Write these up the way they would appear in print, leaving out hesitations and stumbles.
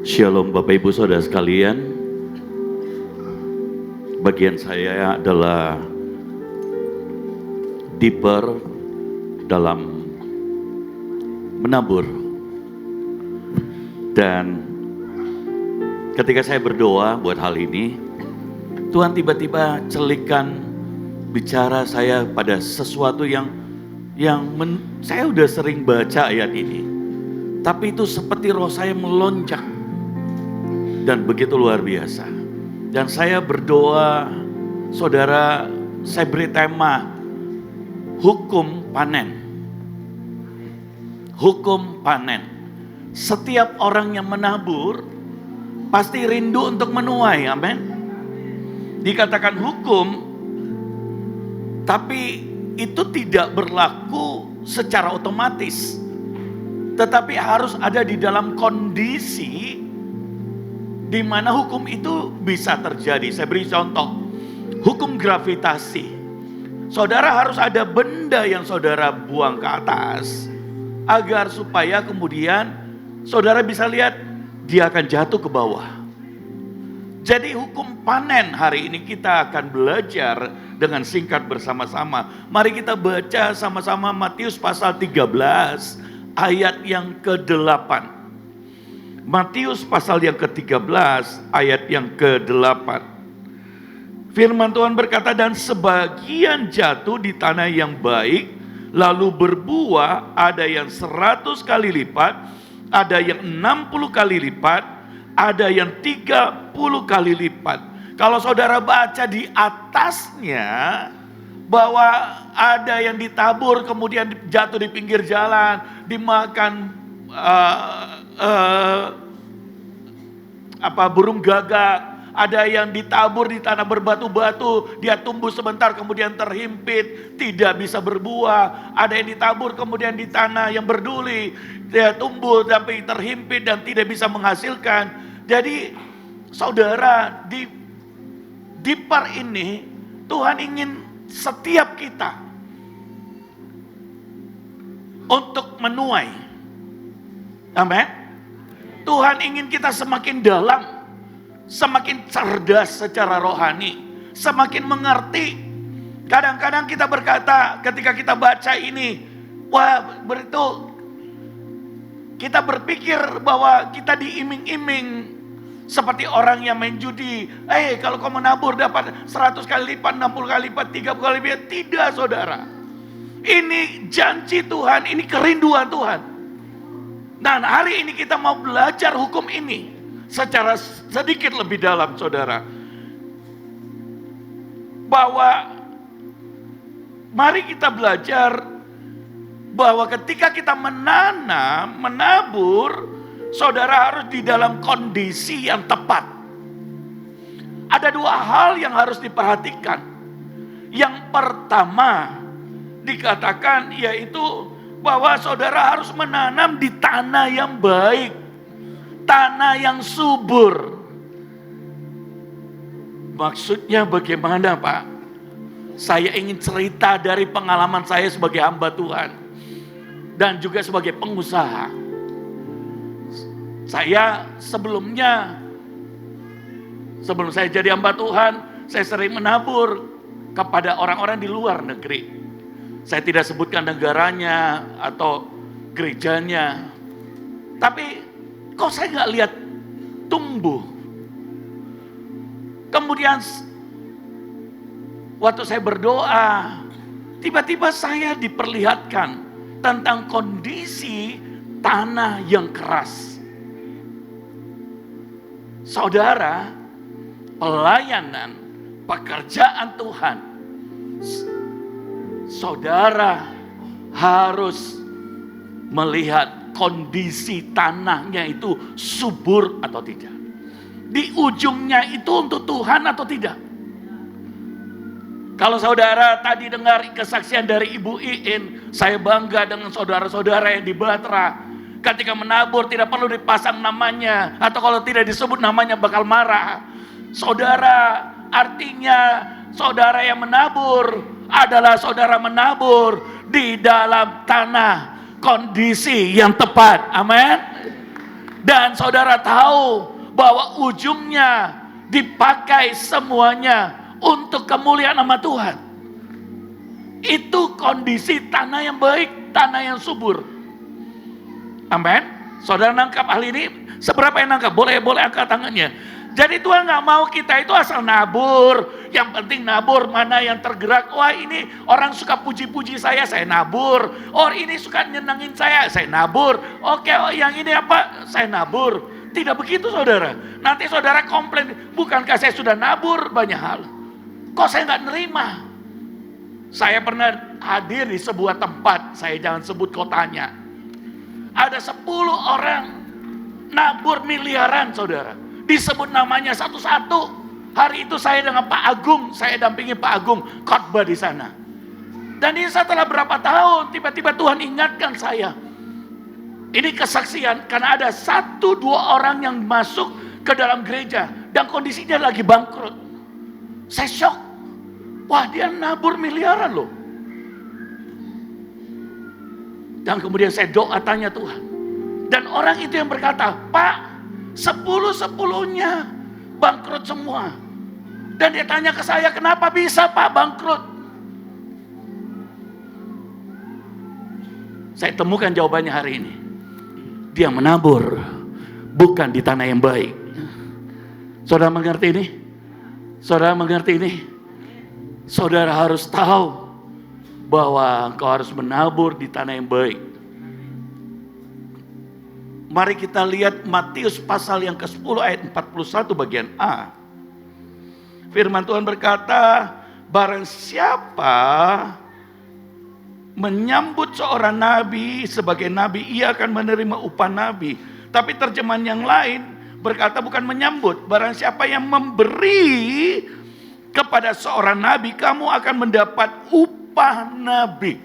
Shalom Bapak Ibu Saudara sekalian. Bagian saya adalah deeper dalam menabur. Dan ketika saya berdoa buat hal ini, Tuhan tiba-tiba celikan bicara saya pada sesuatu yang saya udah sering baca ayat ini. Tapi itu seperti roh saya melonjak dan begitu luar biasa. Dan saya berdoa, saudara, saya beri tema hukum panen. Hukum panen. Setiap orang yang menabur pasti rindu untuk menuai, amin. Dikatakan hukum, tapi itu tidak berlaku secara otomatis. Tetapi harus ada di dalam kondisi di mana hukum itu bisa terjadi. Saya beri contoh, hukum gravitasi. Saudara harus ada benda yang saudara buang ke atas, agar supaya kemudian saudara bisa lihat dia akan jatuh ke bawah. Jadi hukum panen hari ini kita akan belajar dengan singkat bersama-sama. Mari kita baca sama-sama Matius pasal 13 ayat yang ke-8. Matius pasal yang ke-13 ayat yang ke-8. Firman Tuhan berkata, dan sebagian jatuh di tanah yang baik, lalu berbuah, ada yang 100 kali lipat, ada yang 60 kali lipat, ada yang 30 kali lipat. Kalau saudara baca di atasnya, bahwa ada yang ditabur kemudian jatuh di pinggir jalan, dimakan burung gagak. Ada yang ditabur di tanah berbatu-batu, dia tumbuh sebentar kemudian terhimpit, tidak bisa berbuah. Ada yang ditabur kemudian di tanah yang berduri, dia tumbuh tapi terhimpit dan tidak bisa menghasilkan. Jadi saudara, di part ini Tuhan ingin setiap kita untuk menuai. Amin. Tuhan ingin kita semakin dalam, semakin cerdas secara rohani, semakin mengerti. Kadang-kadang kita berkata ketika kita baca ini, wah itu kita berpikir bahwa kita diiming-iming seperti orang yang main judi. Kalau kau menabur dapat 100 kali lipat, 60 kali lipat, 30 kali lipat. Tidak, saudara. Ini janji Tuhan, ini kerinduan Tuhan. Dan hari ini kita mau belajar hukum ini secara sedikit lebih dalam, saudara. Bahwa mari kita belajar bahwa ketika kita menanam, menabur, saudara harus di dalam kondisi yang tepat. Ada dua hal yang harus diperhatikan. Yang pertama dikatakan yaitu bahwa saudara harus menanam di tanah yang baik, tanah yang subur. Maksudnya bagaimana, Pak? Saya ingin cerita dari pengalaman saya sebagai hamba Tuhan dan juga sebagai pengusaha. Saya sebelum saya jadi hamba Tuhan, saya sering menabur kepada orang-orang di luar negeri. Saya tidak sebutkan negaranya atau gerejanya. Tapi kok saya nggak lihat tumbuh. Kemudian waktu saya berdoa, tiba-tiba saya diperlihatkan tentang kondisi tanah yang keras. Saudara, pelayanan, pekerjaan Tuhan, saudara harus melihat kondisi tanahnya itu subur atau tidak. Di ujungnya itu untuk Tuhan atau tidak. Kalau saudara tadi dengar kesaksian dari Ibu Iin, saya bangga dengan saudara-saudara yang di Batra. Ketika menabur tidak perlu dipasang namanya, atau kalau tidak disebut namanya bakal marah. Saudara, artinya saudara yang menabur adalah saudara menabur di dalam tanah kondisi yang tepat. Amin. Dan saudara tahu bahwa ujungnya dipakai semuanya untuk kemuliaan nama Tuhan. Itu kondisi tanah yang baik, tanah yang subur. Amin. Saudara nangkap hal ini? Seberapa yang nangkap? Boleh angkat tangannya. Jadi Tuhan gak mau kita itu asal nabur. Yang penting nabur, mana yang tergerak. Wah, ini orang suka puji-puji saya nabur. Oh, ini suka nyenengin saya nabur. Oke, oh yang ini apa? Saya nabur. Tidak begitu saudara. Nanti saudara komplain, bukankah saya sudah nabur banyak hal? Kok saya gak nerima? Saya pernah hadir di sebuah tempat, saya jangan sebut kotanya. Ada 10 orang nabur miliaran saudara. Disebut namanya satu-satu. Hari itu saya dengan Pak Agung, saya dampingi Pak Agung khotbah di sana. Dan ini setelah berapa tahun, tiba-tiba Tuhan ingatkan saya. Ini kesaksian karena ada 1-2 orang yang masuk ke dalam gereja dan kondisinya lagi bangkrut. Saya shock. Wah, dia nabur miliaran loh. Dan kemudian saya doa tanya Tuhan. Dan orang itu yang berkata, Pak, 10-10-nya bangkrut semua. Dan dia tanya ke saya, kenapa bisa Pak bangkrut? Saya temukan jawabannya hari ini. Dia menabur, bukan di tanah yang baik. Saudara mengerti ini? Saudara mengerti ini? Saudara harus tahu bahwa engkau harus menabur di tanah yang baik. Mari kita lihat Matius pasal yang ke-10 ayat 41 bagian A. Firman Tuhan berkata, barang siapa menyambut seorang nabi sebagai nabi, ia akan menerima upah nabi. Tapi terjemahan yang lain berkata bukan menyambut, barang siapa yang memberi kepada seorang nabi, kamu akan mendapat upah nabi.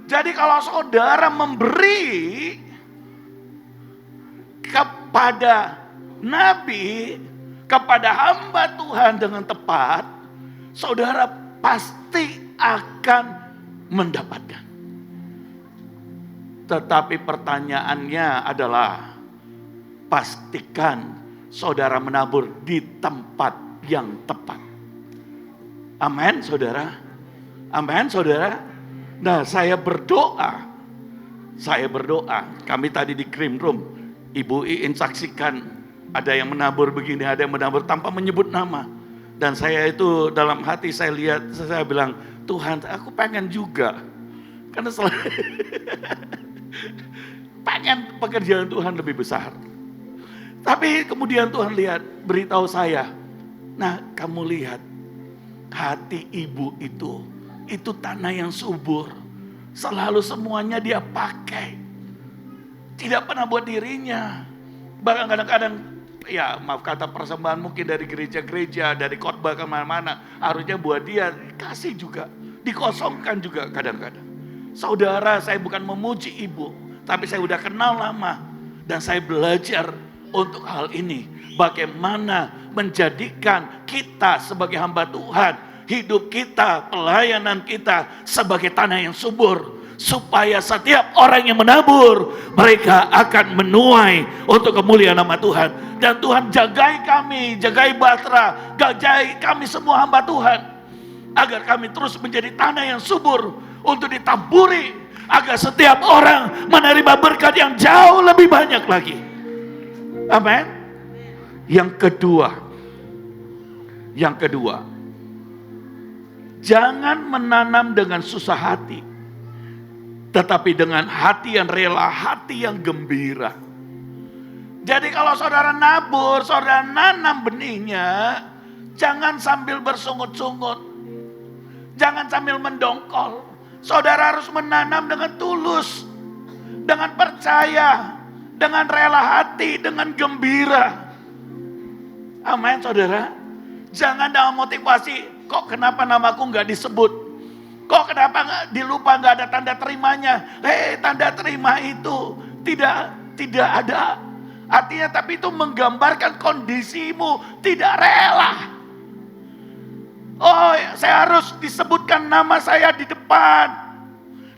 Jadi kalau saudara memberi kepada nabi, kepada hamba Tuhan dengan tepat, saudara pasti akan mendapatkan. Tetapi pertanyaannya adalah, pastikan saudara menabur di tempat yang tepat. Amin, saudara. Amin, saudara. Nah, saya berdoa. Kami tadi di Cream Room, Ibu Iin saksikan, ada yang menabur begini, ada yang menabur tanpa menyebut nama. Dan saya itu dalam hati saya lihat, saya bilang, Tuhan, aku pengen juga. Karena pengen pekerjaan Tuhan lebih besar. Tapi kemudian Tuhan lihat, beritahu saya, nah kamu lihat, hati ibu itu tanah yang subur. Selalu semuanya dia pakai. Tidak pernah buat dirinya. Bahkan kadang-kadang, ya maaf kata persembahan mungkin dari gereja-gereja, dari khotbah kemana-mana. Harusnya buat dia, kasih juga. Dikosongkan juga kadang-kadang. Saudara, saya bukan memuji ibu. Tapi saya udah kenal lama. Dan saya belajar untuk hal ini. Bagaimana menjadikan kita sebagai hamba Tuhan, hidup kita, pelayanan kita sebagai tanah yang subur. Supaya setiap orang yang menabur, mereka akan menuai untuk kemuliaan nama Tuhan. Dan Tuhan jagai kami, jagai Batra, jagai kami semua hamba Tuhan. Agar kami terus menjadi tanah yang subur untuk ditaburi. Agar setiap orang menerima berkat yang jauh lebih banyak lagi. Amin. Yang kedua, jangan menanam dengan susah hati, tetapi dengan hati yang rela, hati yang gembira. Jadi kalau saudara nabur, saudara nanam benihnya, jangan sambil bersungut-sungut, jangan sambil mendongkol. Saudara harus menanam dengan tulus, dengan percaya, dengan rela hati, dengan gembira. Amin, saudara. Jangan dengan motivasi, kok kenapa namaku nggak disebut? Kok kenapa dilupa nggak ada tanda terimanya? Tanda terima itu tidak ada. Artinya tapi itu menggambarkan kondisimu tidak rela. Oh, saya harus disebutkan nama saya di depan.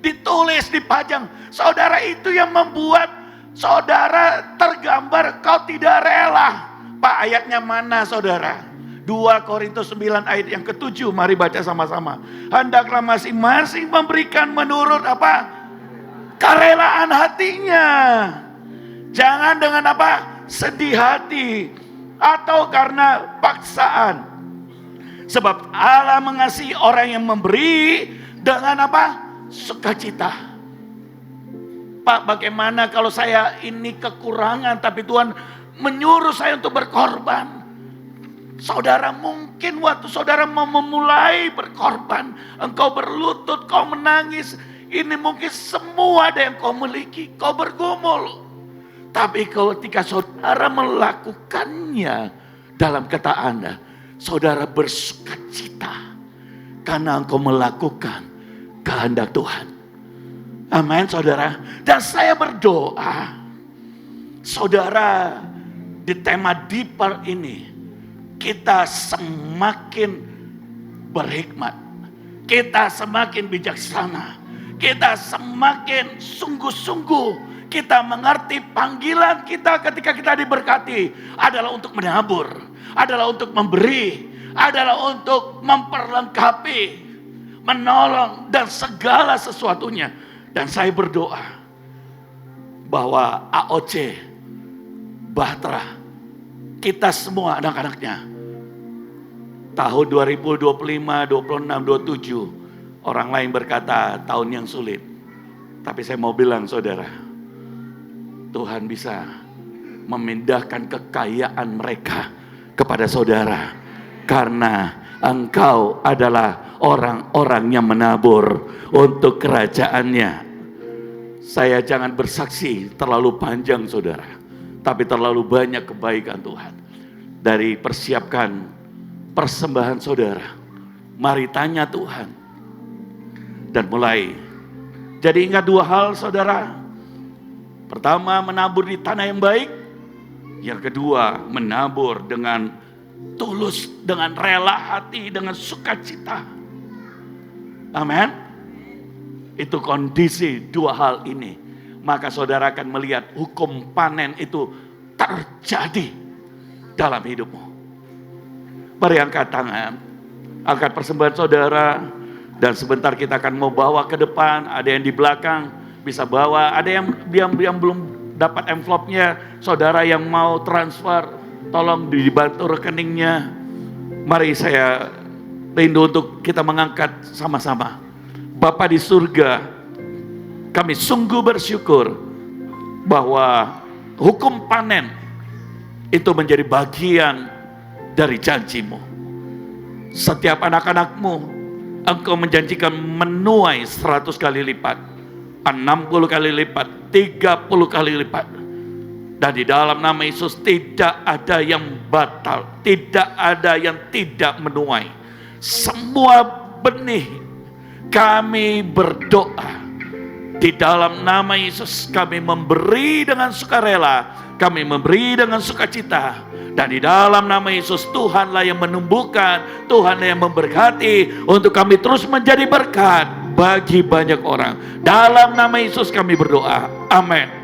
Ditulis, dipajang. Saudara, itu yang membuat Saudara tergambar kau tidak rela. Pak, ayatnya mana saudara? 2 Korintus 9 ayat yang ke-7. Mari baca sama-sama. Hendaklah masing-masing memberikan menurut apa? Kerelaan hatinya. Jangan dengan apa? Sedih hati. Atau karena paksaan. Sebab Allah mengasihi orang yang memberi dengan apa? Sukacita. Pak, bagaimana kalau saya ini kekurangan tapi Tuhan menyuruh saya untuk berkorban? Saudara, mungkin waktu saudara mau memulai berkorban, engkau berlutut, kau menangis. Ini mungkin semua ada yang kau miliki, kau bergumul. Tapi ketika saudara melakukannya dalam ketaatan, saudara bersukacita karena engkau melakukan kehendak Tuhan. Amin, saudara. Dan saya berdoa, saudara, di tema Deeper ini, kita semakin berhikmat, kita semakin bijaksana, kita semakin sungguh-sungguh, kita mengerti panggilan kita ketika kita diberkati adalah untuk menabur, adalah untuk memberi, adalah untuk memperlengkapi, menolong, dan segala sesuatunya. Dan saya berdoa bahwa AOC, Bahtera, kita semua anak-anaknya, tahun 2025, 26, 27, orang lain berkata tahun yang sulit. Tapi saya mau bilang saudara, Tuhan bisa memindahkan kekayaan mereka kepada saudara. Karena engkau adalah orang-orang yang menabur untuk kerajaannya. Saya jangan bersaksi terlalu panjang saudara, tapi terlalu banyak kebaikan Tuhan. Dari persiapkan persembahan saudara, mari tanya Tuhan dan mulai. Jadi ingat 2 hal saudara. Pertama, menabur di tanah yang baik. Yang kedua, menabur dengan tulus, dengan rela hati, dengan sukacita. Amin. Itu kondisi 2 hal ini. Maka saudara akan melihat hukum panen itu terjadi dalam hidupmu. Mari angkat tangan, angkat persembahan saudara, dan sebentar kita akan mau bawa ke depan. Ada yang di belakang bisa bawa, ada yang belum dapat envelope-nya, saudara yang mau transfer, tolong dibantu rekeningnya. Mari saya rindu untuk kita mengangkat sama-sama. Bapa di surga, kami sungguh bersyukur bahwa hukum panen itu menjadi bagian dari janjimu. Setiap anak-anakmu, engkau menjanjikan menuai 100 kali lipat, 60 kali lipat, 30 kali lipat. Dan di dalam nama Yesus tidak ada yang batal, tidak ada yang tidak menuai. Semua benih kami berdoa, di dalam nama Yesus kami memberi dengan sukarela, kami memberi dengan sukacita. Dan di dalam nama Yesus Tuhanlah yang menumbuhkan, Tuhanlah yang memberkati untuk kami terus menjadi berkat bagi banyak orang. Dalam nama Yesus kami berdoa. Amin.